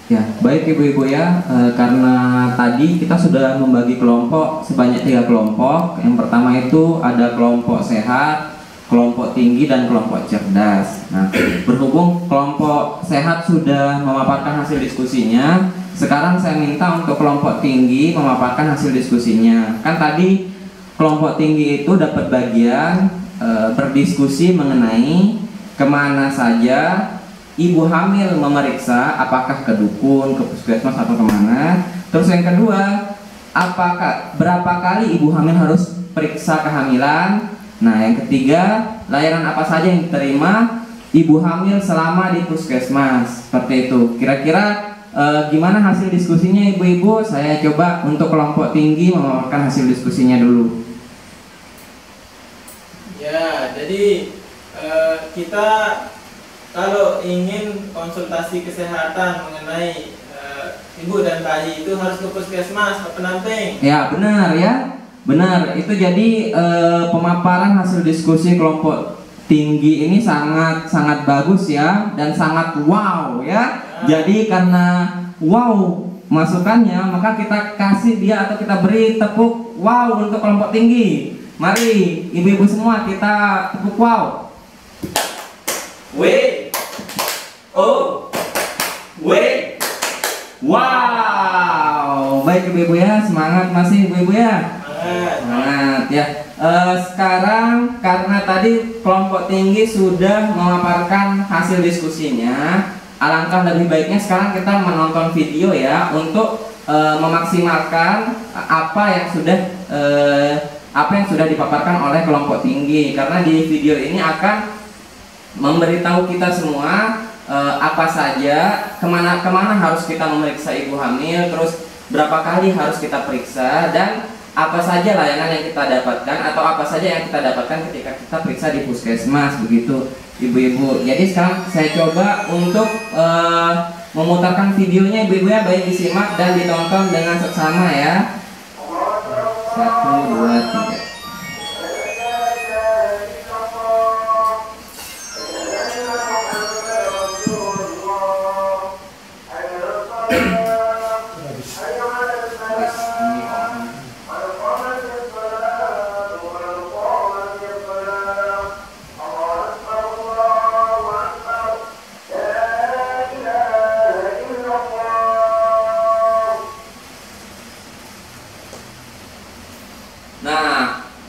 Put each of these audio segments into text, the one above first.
Ya, baik ibu-ibu ya, karena tadi kita sudah membagi kelompok sebanyak 3 kelompok. Yang pertama itu ada kelompok sehat, kelompok tinggi, dan kelompok cerdas. Nah, berhubung kelompok sehat sudah memaparkan hasil diskusinya, sekarang saya minta untuk kelompok tinggi memaparkan hasil diskusinya. Kan tadi kelompok tinggi itu dapat bagian berdiskusi mengenai kemana saja ibu hamil memeriksa, apakah ke dukun, ke puskesmas, atau kemana. Terus yang kedua, berapa kali ibu hamil harus periksa kehamilan. Nah, yang ketiga, layanan apa saja yang diterima ibu hamil selama di puskesmas. Seperti itu. Kira-kira gimana hasil diskusinya ibu-ibu? Saya coba untuk kelompok tinggi memaparkan hasil diskusinya dulu. Ya, jadi kita kalau ingin konsultasi kesehatan mengenai ibu dan bayi itu harus ke puskesmas, ke pendamping. Ya, benar ya. Benar, itu jadi pemaparan hasil diskusi kelompok tinggi ini sangat bagus ya, dan sangat wow ya. Jadi karena wow masukannya, maka kita kasih dia atau kita beri tepuk wow untuk kelompok tinggi. Mari ibu-ibu semua kita tepuk wow. W O W. Wow, baik ibu-ibu ya, semangat masih ibu-ibu ya. Semangat ya. Sekarang karena tadi kelompok tinggi sudah memaparkan hasil diskusinya, alangkah lebih baiknya sekarang kita menonton video ya untuk memaksimalkan apa yang sudah dipaparkan oleh kelompok tinggi. Karena di video ini akan memberitahu kita semua apa saja, kemana harus kita memeriksa ibu hamil, terus berapa kali harus kita periksa, dan apa saja layanan yang kita dapatkan atau apa saja yang kita dapatkan ketika kita periksa di puskesmas, begitu ibu-ibu. Jadi sekarang saya coba untuk memutarkan videonya ibu-ibu ya, baik disimak dan ditonton dengan seksama ya. 1, 2, 3.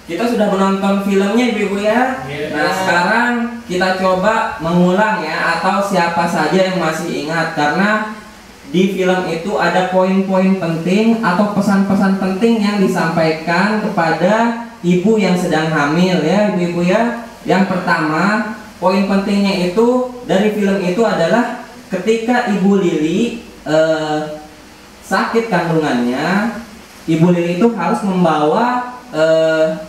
Kita sudah menonton filmnya ibu-ibu ya. Nah, sekarang kita coba mengulang ya, atau siapa saja yang masih ingat, karena di film itu ada poin-poin penting atau pesan-pesan penting yang disampaikan kepada ibu yang sedang hamil ya ibu-ibu ya. Yang pertama, poin pentingnya itu dari film itu adalah ketika Ibu Lili sakit kandungannya, Ibu Lili itu harus membawa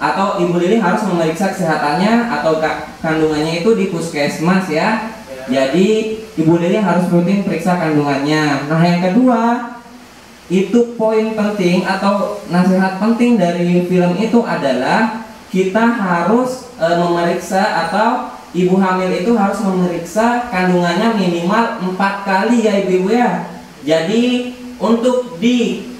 atau Ibu Lili harus memeriksa kesehatannya atau kandungannya itu di puskesmas ya. Jadi Ibu Lili harus rutin periksa kandungannya. Nah, yang kedua, itu poin penting atau nasihat penting dari film itu adalah kita harus memeriksa, atau ibu hamil itu harus memeriksa kandungannya minimal 4 kali ya ibu-ibu ya. Jadi untuk di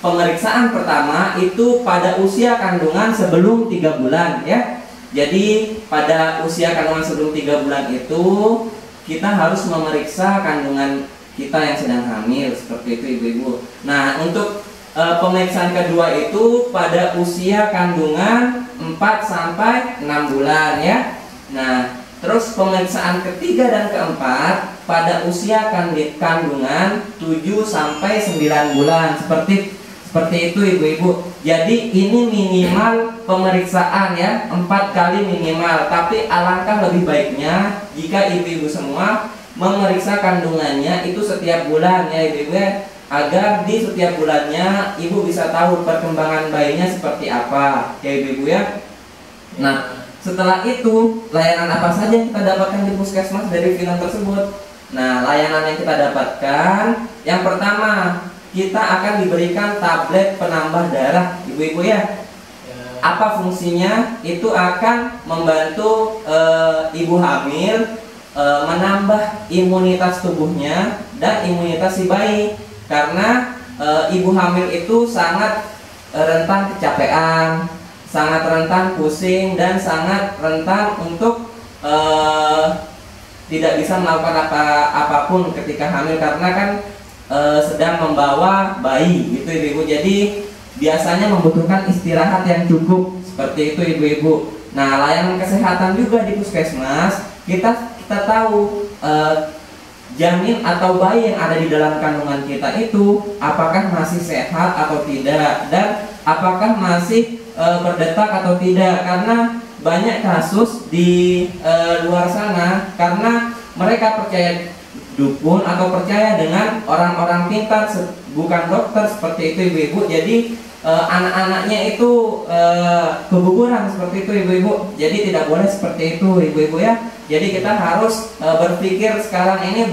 pemeriksaan pertama itu pada usia kandungan sebelum 3 bulan ya. Jadi pada usia kandungan sebelum 3 bulan itu kita harus memeriksa kandungan kita yang sedang hamil, seperti itu ibu-ibu. Nah, untuk pemeriksaan kedua itu pada usia kandungan 4 sampai 6 bulan ya. Nah, terus pemeriksaan ketiga dan keempat pada usia kandungan 7 sampai 9 bulan, seperti itu ibu-ibu. Jadi ini minimal pemeriksaan ya, 4 kali minimal. Tapi alangkah lebih baiknya jika ibu-ibu semua memeriksa kandungannya itu setiap bulan ya ibu-ibu ya, agar di setiap bulannya ibu bisa tahu perkembangan bayinya seperti apa ya ibu-ibu ya. Nah, setelah itu layanan apa saja yang kita dapatkan di puskesmas dari film tersebut? Nah, layanan yang kita dapatkan, yang pertama, kita akan diberikan tablet penambah darah ibu-ibu ya. Apa fungsinya? Itu akan membantu ibu hamil menambah imunitas tubuhnya dan imunitas si bayi, karena ibu hamil itu sangat rentan kecapean, sangat rentan pusing, dan sangat rentan untuk tidak bisa melakukan apapun ketika hamil, karena kan sedang membawa bayi gitu ibu-ibu. Jadi biasanya membutuhkan istirahat yang cukup seperti itu ibu-ibu. Nah, layanan kesehatan juga di puskesmas, kita tahu janin atau bayi yang ada di dalam kandungan kita itu apakah masih sehat atau tidak, dan apakah masih berdetak atau tidak. Karena banyak kasus di luar sana, karena mereka percaya dukun atau percaya dengan orang-orang pintar, bukan dokter seperti itu ibu-ibu. Jadi anak-anaknya itu keguguran seperti itu ibu-ibu. Jadi tidak boleh seperti itu ibu-ibu ya. Jadi kita harus berpikir sekarang ini,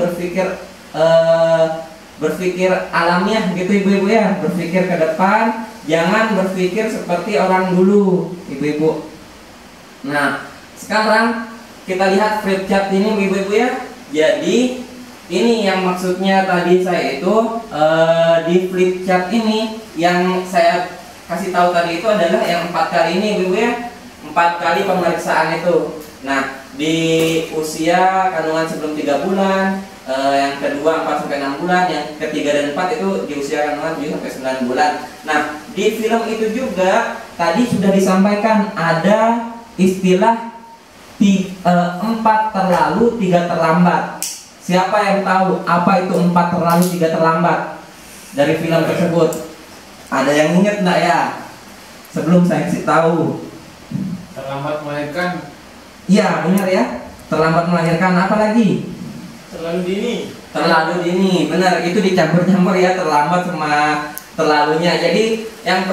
berpikir alamiah gitu ibu-ibu ya, berpikir ke depan, jangan berpikir seperti orang dulu ibu-ibu. Nah, sekarang kita lihat flip chart ini ibu-ibu ya. Jadi ini yang maksudnya tadi saya itu di flip chart ini yang saya kasih tahu tadi itu adalah yang 4 kali ini ibu-ibu ya, 4 kali pemeriksaan itu. Nah, di usia kandungan sebelum 3 bulan, yang kedua 4 sampai 6 bulan, yang ketiga dan 4 itu di usia kandungan 7 sampai 9 bulan. Nah, di film itu juga tadi sudah disampaikan ada istilah 4 terlalu 3 terlambat. Siapa yang tahu apa itu 4 terlalu 3 terlambat dari film tersebut? Ada yang ingat enggak ya? Sebelum saya kasih tahu. Terlambat melahirkan. Iya, benar ya. Terlambat melahirkan, apa lagi? Terlalu dini. Terlalu dini, benar. Itu dicampur-campur ya, terlambat sama terlalunya. Jadi yang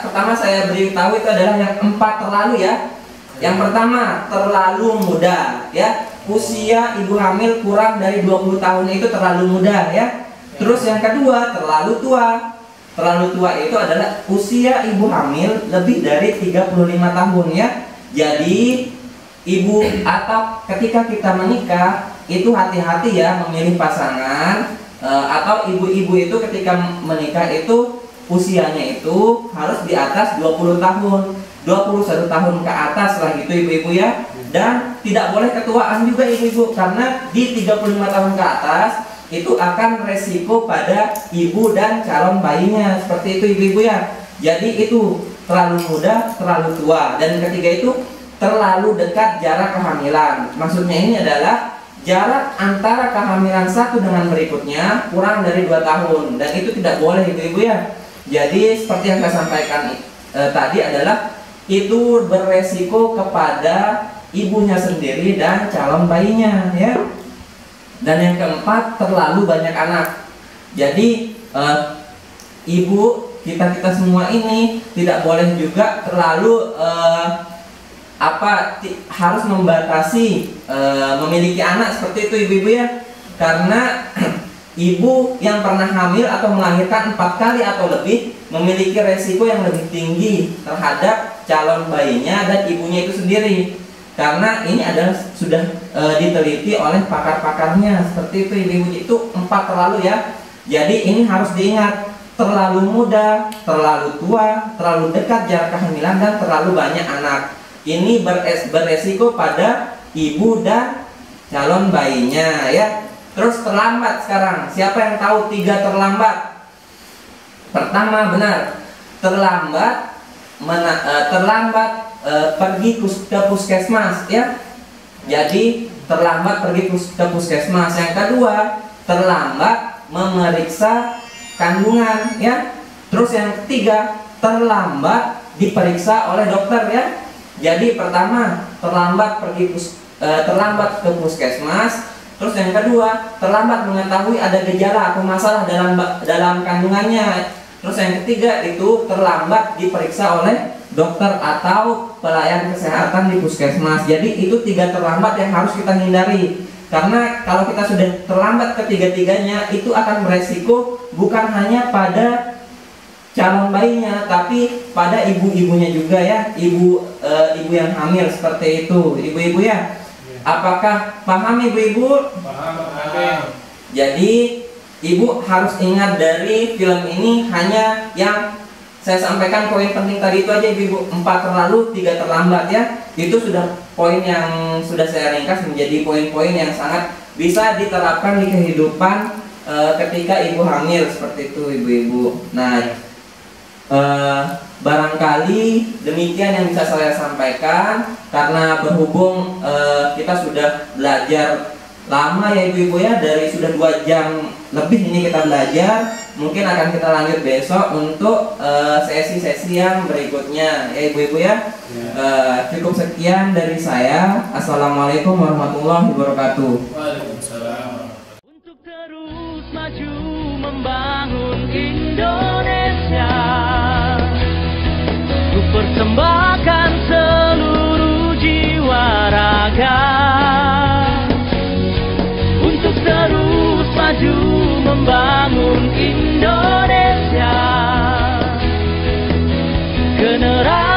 pertama saya beritahu itu adalah yang 4 terlalu ya. Yang pertama, terlalu muda ya. Usia ibu hamil kurang dari 20 tahun itu terlalu muda ya. Terus yang kedua, terlalu tua. Terlalu tua itu adalah usia ibu hamil lebih dari 35 tahun ya. Jadi ibu atau ketika kita menikah itu hati-hati ya memilih pasangan, atau ibu-ibu itu ketika menikah itu usianya itu harus di atas 20 tahun, 21 tahun ke atas lah gitu ibu-ibu ya. Dan tidak boleh ketuaan juga ibu-ibu, karena di 35 tahun ke atas itu akan resiko pada ibu dan calon bayinya, seperti itu ibu-ibu ya. Jadi itu terlalu muda, terlalu tua. Dan ketiga itu terlalu dekat jarak kehamilan. Maksudnya ini adalah jarak antara kehamilan satu dengan berikutnya kurang dari 2 tahun, dan itu tidak boleh ibu-ibu ya. Jadi seperti yang saya sampaikan tadi adalah itu beresiko kepada ibunya sendiri dan calon bayinya ya. Dan yang keempat, terlalu banyak anak. Jadi ibu kita semua ini tidak boleh juga terlalu harus membatasi memiliki anak seperti itu ibu-ibu ya. Karena ibu yang pernah hamil atau melahirkan 4 kali atau lebih memiliki resiko yang lebih tinggi terhadap calon bayinya dan ibunya itu sendiri. Karena ini adalah sudah diteliti oleh pakar-pakarnya seperti itu ibu-ibu. Itu 4 terlalu ya. Jadi ini harus diingat, terlalu muda, terlalu tua, terlalu dekat jarak kehamilan, dan terlalu banyak anak. Ini beresiko pada ibu dan calon bayinya ya. Terus terlambat sekarang, siapa yang tahu 3 terlambat? Pertama, benar, terlambat pergi ke puskesmas ya. Jadi terlambat pergi ke puskesmas. Yang kedua, terlambat memeriksa kandungan ya. Terus yang ketiga, terlambat diperiksa oleh dokter ya. Jadi pertama, terlambat ke puskesmas. Terus yang kedua, terlambat mengetahui ada gejala atau masalah dalam kandungannya. Terus yang ketiga itu terlambat diperiksa oleh dokter atau pelayan kesehatan di puskesmas. Jadi itu 3 terlambat yang harus kita hindari. Karena kalau kita sudah terlambat ketiga-tiganya, itu akan beresiko bukan hanya pada calon bayinya, tapi pada ibu-ibunya juga ya, ibu yang hamil seperti itu, ibu-ibu ya. Apakah paham ibu-ibu? Paham. Jadi ibu harus ingat dari film ini hanya yang saya sampaikan poin penting tadi itu aja ibu. 4 terlalu, 3 terlambat ya. Itu sudah poin yang sudah saya ringkas menjadi poin-poin yang sangat bisa diterapkan di kehidupan ketika ibu hamil seperti itu ibu-ibu. Nah, barangkali demikian yang bisa saya sampaikan karena berhubung kita sudah belajar lama ya ibu-ibu ya, dari sudah 2 jam lebih ini kita belajar. Mungkin akan kita lanjut besok untuk sesi-sesi yang berikutnya ya ibu-ibu ya. Cukup sekian dari saya. Assalamualaikum warahmatullahi wabarakatuh. Waalaikumsalam. Untuk terus maju membangun Indonesia, ku persembahkan seluruh jiwa raga. Untuk terus maju membangun Indonesia, generasi